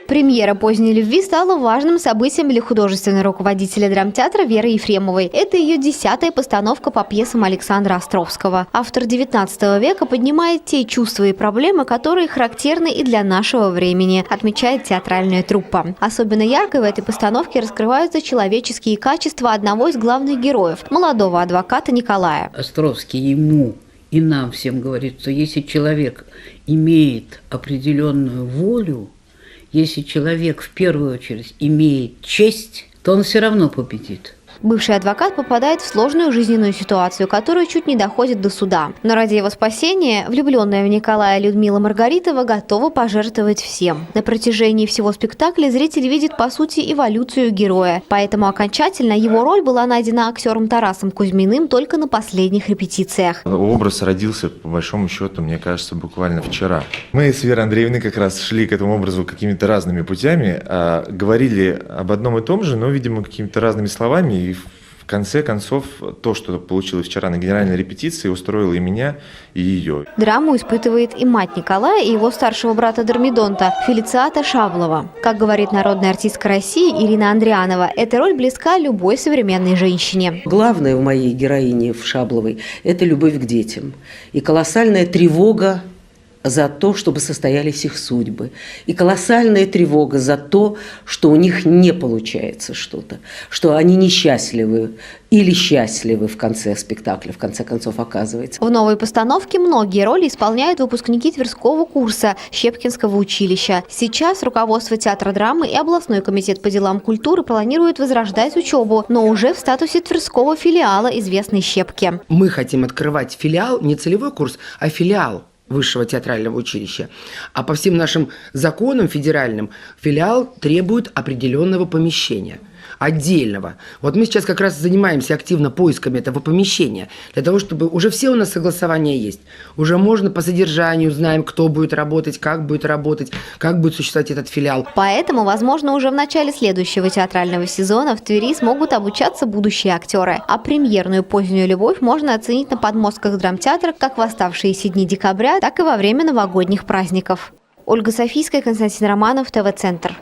Премьера «Поздней любви» стала важным событием для художественного руководителя драмтеатра Веры Ефремовой. Это ее 10-я постановка по пьесам Александра Островского. Автор XIX века поднимает те чувства и проблемы, которые характерны и для нашего времени, отмечает театральная труппа. Особенно ярко в этой постановке раскрываются человеческие качества одного из главных героев – молодого адвоката Николая. Островский ему и нам всем говорит, что если человек имеет определенную волю, если человек в первую очередь имеет честь, то он все равно победит. Бывший адвокат попадает в сложную жизненную ситуацию, которая чуть не доходит до суда. Но ради его спасения влюбленная в Николая Людмила Маргаритова готова пожертвовать всем. На протяжении всего спектакля зритель видит, по сути, эволюцию героя. Поэтому окончательно его роль была найдена актером Тарасом Кузьминым только на последних репетициях. Образ родился, по большому счету, мне кажется, буквально вчера. Мы с Верой Андреевной как раз шли к этому образу какими-то разными путями, говорили об одном и том же, но, видимо, какими-то разными словами. И в конце концов, то, что получилось вчера на генеральной репетиции, устроило и меня, и ее. Драму испытывает и мать Николая, и его старшего брата Дормидонта, Фелициата Шаблова. Как говорит народная артистка России Ирина Андрианова, эта роль близка любой современной женщине. Главное в моей героине, в Шабловой, это любовь к детям и колоссальная тревога за то, чтобы состоялись их судьбы. И колоссальная тревога за то, что у них не получается что-то, что они несчастливы или счастливы в конце спектакля, в конце концов, оказывается. В новой постановке многие роли исполняют выпускники Тверского курса Щепкинского училища. Сейчас руководство театра драмы и областной комитет по делам культуры планируют возрождать учебу, но уже в статусе Тверского филиала известной Щепки. Мы хотим открывать филиал, не целевой курс, а филиал Высшего театрального училища. А по всем нашим законам федеральным филиал требует определенного помещения, отдельного. Вот мы сейчас как раз занимаемся активно поисками этого помещения, для того, чтобы уже все у нас согласования есть. Уже можно по содержанию знаем, кто будет работать, как будет существовать этот филиал. Поэтому, возможно, уже в начале следующего театрального сезона в Твери смогут обучаться будущие актеры. А премьерную «Позднюю любовь» можно оценить на подмостках драмтеатра как в оставшиеся дни декабря, так и во время новогодних праздников. Ольга Софийская, Константин Романов, ТВ-центр.